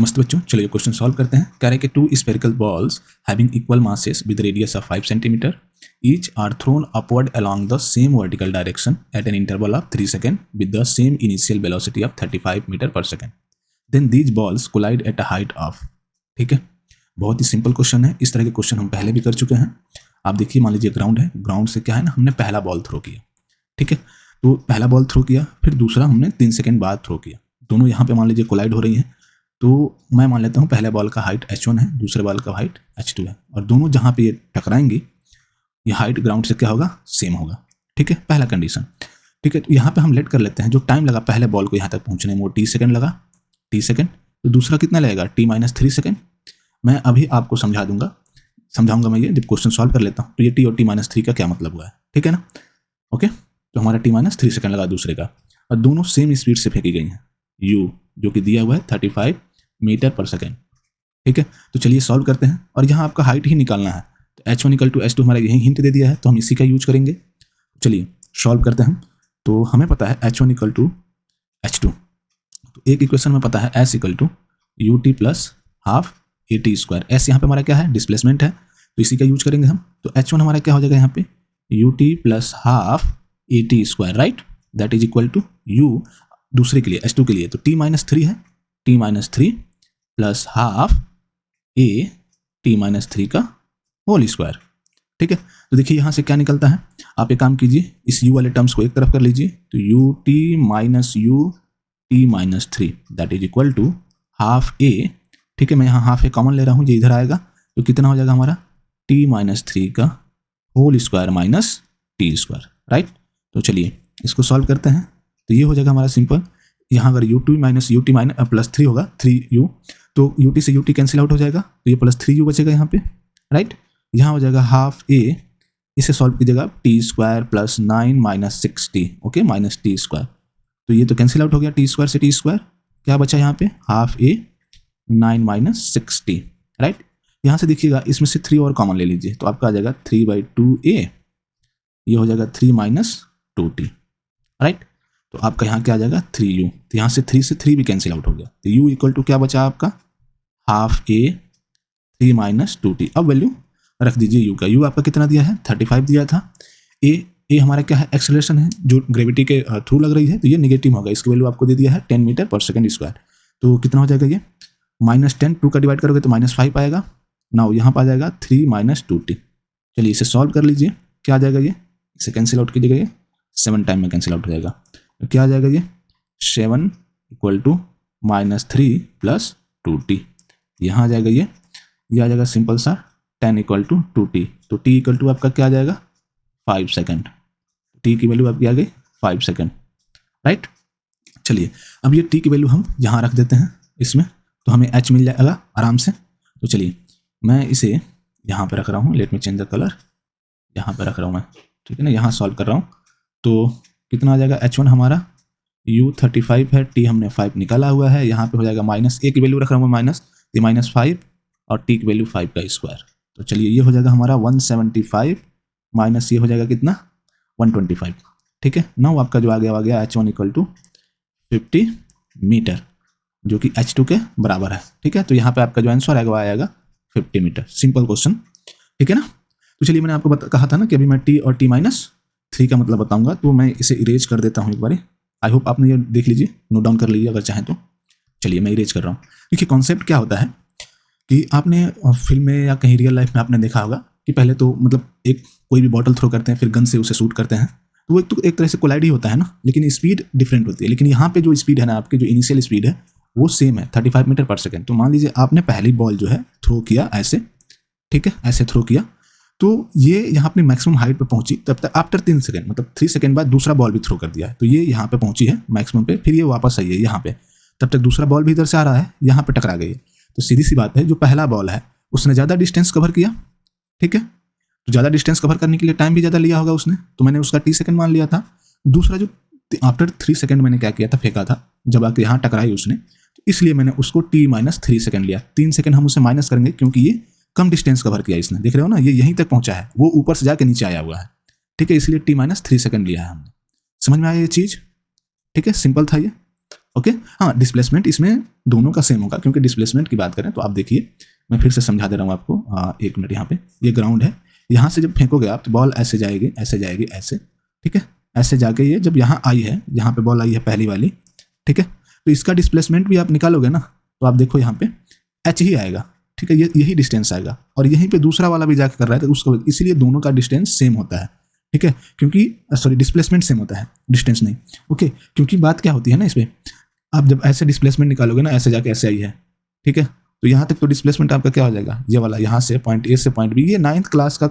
नमस्ते बच्चों, चलिए क्वेश्चन सॉल्व करते हैं। कह रहे हैं कि two spherical balls having equal masses with radius of 5 centimetre each are thrown upward along the same vertical direction at an interval of 3 second with the same initial velocity of 35 metre per second. Then these balls collide at a height of. ठीक है, बहुत ही simple question है। इस तरह के question हम पहले भी कर चुके हैं। आप देखिए, मान लीजिए ग्राउंड है, ग्राउंड से क्या है ना, हमने पहला बॉल थ्रो किया। ठीक है, तो पहला बॉल थ्रो किया, फिर दूसरा हमने 3 सेकंड बाद थ्रो किया। दोनों यहाँ पे मान लीजिए कोलाइड हो रही हैं। तो मैं मान लेता हूँ पहले बॉल का हाइट h1 है, दूसरे बॉल का हाइट h2 है, और दोनों जहाँ पे ये टकराएंगे ये हाइट ग्राउंड से क्या होगा, सेम होगा। ठीक है, पहला कंडीशन। ठीक है, तो यहाँ पे हम लेट कर लेते हैं। जो टाइम लगा पहले बॉल को यहाँ तक पहुँचने में वो t सेकंड लगा, t सेकंड। तो दूसरा कितना लगेगा, t-3 सेकंड। मैं अभी आपको समझाऊंगा मैं ये जब क्वेश्चन सॉल्व कर लेता हूँ। तो ये t और t-3 का क्या मतलब हुआ है, ठीक है ना। ओके, तो हमारा t-3 सेकंड लगा दूसरे का, और दोनों सेम स्पीड से फेंकी गई हैं। u जो कि दिया हुआ है 35 मीटर पर सेकेंड। ठीक है, तो चलिए सॉल्व करते हैं। और यहाँ आपका हाइट ही निकालना है, तो h1 = h2 हमारा यही हिंट दे दिया है, तो हम इसी का यूज करेंगे। चलिए सॉल्व करते हैं। तो हमें पता है h1 = h2। तो एक इक्वेशन में पता है s = ut + half at²। s यहाँ पे हमारा क्या है, डिस्प्लेसमेंट है, तो इसी का यूज करेंगे हम। तो h1 हमारा क्या हो जाएगा यहाँ पे, ut + half at², right. That is equal to u दूसरे के लिए h2 के लिए तो t-3 है, t-3 + हाफ a t-3 का होल स्क्वायर। ठीक है, तो देखिए यहाँ से क्या निकलता है। आप एक काम कीजिए, इस u वाले टर्म्स को एक तरफ कर लीजिए। तो ut - u t-3 that is equal to half a। ठीक है, मैं यहाँ हाफ a कॉमन ले रहा हूँ, ये इधर आएगा, तो कितना हो जाएगा हमारा t-3 का whole square minus t², right. तो चलिए इसको सॉल्व करते हैं। तो ये हो जाएगा हमारा सिंपल। यहाँ अगर ut - ut +3 होगा, 3u, तो ut से ut कैंसिल आउट हो जाएगा, तो ये +3u बचेगा यहाँ पे, राइट। यहाँ हो जाएगा हाफ a, इसे सॉल्व कीजिएगा, t² + 9 - 6t, ओके, -t²। तो ये तो कैंसिल आउट हो गया, t² से t², क्या बचा यहाँ पे, हाफ a 9 - 6t, राइट। यहाँ से देखिएगा, इसमें से 3 और कॉमन ले लीजिए, तो आपका आ जाएगा 3/2a, ये हो जाएगा 3 - 2t, राइट। तो आपका यहाँ क्या आ जाएगा, 3u। तो यहाँ से 3 से 3 भी कैंसिल आउट हो गया, तो u = क्या बचा आपका, हाफ a 3 - 2t। अब वैल्यू रख दीजिए u का। u आपका कितना दिया है, 35 दिया था। a हमारा क्या है, एक्सेलरेशन है जो ग्रेविटी के थ्रू लग रही है, तो ये नेगेटिव होगा। इसकी वैल्यू आपको दे दिया है 10 मीटर पर सेकंड स्क्वायर। तो कितना हो जाएगा ये, -10, 2 का डिवाइड करोगे तो -5 आएगा। नाउ यहाँ पर आ जाएगा 3 - 2t। चलिए इसे सॉल्व कर लीजिए, क्या आ जाएगा ये, इसे कैंसिल आउट कीजिएगा, ये 7 टाइम में कैंसिल आउट हो जाएगा। तो क्या आ जाएगा ये, 7 = -3 + 2t। यहाँ आ जाएगा ये आ जाएगा सिंपल सा 10 = 2t। तो t = आपका क्या आ जाएगा, 5 सेकंड। t की वैल्यू आपकी आ गई 5 सेकंड, राइट। चलिए अब ये t की वैल्यू हम यहाँ रख देते हैं इसमें, तो हमें h मिल जाएगा आराम से। तो चलिए मैं इसे यहाँ पे रख रहा हूँ, let me change the colour, यहाँ पे रख रहा हूँ मैं, ठीक है ना। यहाँ सॉल्व कर रहा हूँ, तो कितना आ जाएगा, h1 हमारा, u 35 है, t हमने 5 निकाला हुआ है, यहाँ पे हो जाएगा -a की वैल्यू रख रहा हूँ मैं माइनस, ये -5 और t की वैल्यू 5 का स्क्वायर। तो चलिए ये हो जाएगा हमारा 175 माइनस ये हो जाएगा कितना, 125। ठीक है, नाउ आपका जो आ गया h1 = 50 मीटर, जो कि h2 के बराबर है। ठीक है, तो यहाँ पे आपका जो आंसर आएगा वो आएगा 50 मीटर। सिंपल क्वेश्चन, ठीक है ना। तो चलिए मैंने आपको कहा था ना कि अभी मैं t और t-3 का मतलब बताऊंगा, तो मैं इसे इरेज कर देता हूँ एक बार। आई होप आपने ये देख लीजिए, नोट डाउन कर लीजिए अगर चाहें तो। चलिए मैं इरेज कर रहा हूँ। देखिए कॉन्सेप्ट क्या होता है कि आपने फिल्म में या कहीं रियल लाइफ में आपने देखा होगा कि पहले तो मतलब एक कोई भी बॉटल थ्रो करते हैं, फिर गन से उसे शूट करते हैं, तो वो एक तरह से कोलाइड ही होता है ना, लेकिन स्पीड डिफरेंट होती है। लेकिन यहाँ पे जो स्पीड है ना, आपकी जो इनिशियल स्पीड है वो सेम है, 35 मीटर पर सेकेंड। तो मान लीजिए आपने पहली बॉल जो है थ्रो किया ऐसे, ठीक है, ऐसे थ्रो किया, तो ये यहाँ अपनी मैक्सिमम हाइट पे पहुंची। तब तक आफ्टर 3 सेकंड, मतलब 3 सेकंड बाद दूसरा बॉल भी थ्रो कर दिया है, तो ये यहाँ पे पहुंची है मैक्सिमम पे, फिर ये वापस आई है यहाँ पे, तब तक दूसरा बॉल भी इधर से आ रहा है, यहाँ पे टकरा गई है। तो सीधी सी बात है, जो पहला बॉल है उसने ज़्यादा डिस्टेंस कवर किया, ठीक है, तो ज़्यादा डिस्टेंस कवर करने के लिए टाइम भी ज़्यादा लिया होगा उसने, तो मैंने उसका t सेकंड मान लिया था। दूसरा जो आफ्टर 3 सेकंड मैंने क्या किया था, फेंका था, जब आके यहाँ टकराई उसने, तो इसलिए मैंने उसको t-3 सेकंड लिया। 3 सेकंड हम उसे माइनस करेंगे क्योंकि ये कम डिस्टेंस कवर किया इसने, देख रहे हो ना, ये यहीं तक पहुंचा है, वो ऊपर से जाके नीचे आया हुआ है, ठीक है, इसलिए t-3 सेकंड लिया है हमने। समझ में आया ये चीज, ठीक है, सिंपल था ये। ओके हाँ, डिस्प्लेसमेंट इसमें दोनों का सेम होगा, क्योंकि डिस्प्लेसमेंट की बात करें तो आप देखिए, मैं फिर से समझा दे रहा हूँ आपको। एक मिनट, यहाँ पे ये ग्राउंड है, यहाँ से जब फेंकोगे आप तो बॉल ऐसे जाएगी, ऐसे जाएगी, ऐसे, ठीक है, ऐसे जाके ये जब यहाँ आई है, यहाँ पे बॉल आई है पहली वाली, ठीक है, तो इसका डिस्प्लेसमेंट भी आप निकालोगे ना, तो आप देखो यहाँ पे एच ही आएगा, ठीक है, ये यही डिस्टेंस आएगा, और यहीं पे दूसरा वाला भी जाके कर रहा है तो उसका, इसीलिए दोनों का डिस्टेंस सेम होता है, ठीक है, क्योंकि सॉरी डिस्प्लेसमेंट सेम होता है, डिस्टेंस नहीं, ओके, क्योंकि बात क्या होती है ना इस पर, आप जब ऐसे डिस्प्लेसमेंट निकालोगे ना, ऐसे जाके ऐसे आई है, ठीक है, तो यहाँ तक तो डिस्प्लेसमेंट आपका क्या हो जाएगा, ये वाला, यहाँ से पॉइंट ए से पॉइंट बी, ये 9th क्लास का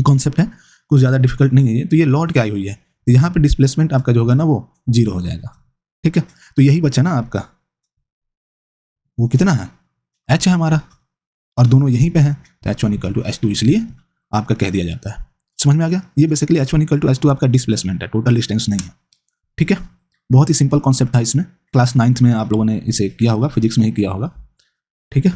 कॉन्सेप्ट है, कुछ ज़्यादा डिफिकल्ट नहीं है ये, तो ये लौट के आई हुई है, तो यहाँ पे डिस्प्लेसमेंट आपका जो होगा ना वो 0 हो जाएगा, ठीक है, तो यही बचा ना आपका, वो कितना है, एच है हमारा, और दोनों यहीं पे हैं, तो H1 = H2 इसलिए आपका कह दिया जाता है। समझ में आ गया, ये बेसिकली H1 = H2 आपका डिस्प्लेसमेंट है, टोटल डिस्टेंस नहीं है, ठीक है, बहुत ही सिंपल कॉन्सेप्ट था, इसमें क्लास 9th में आप लोगों ने इसे किया होगा, फिजिक्स में ही किया होगा, ठीक है।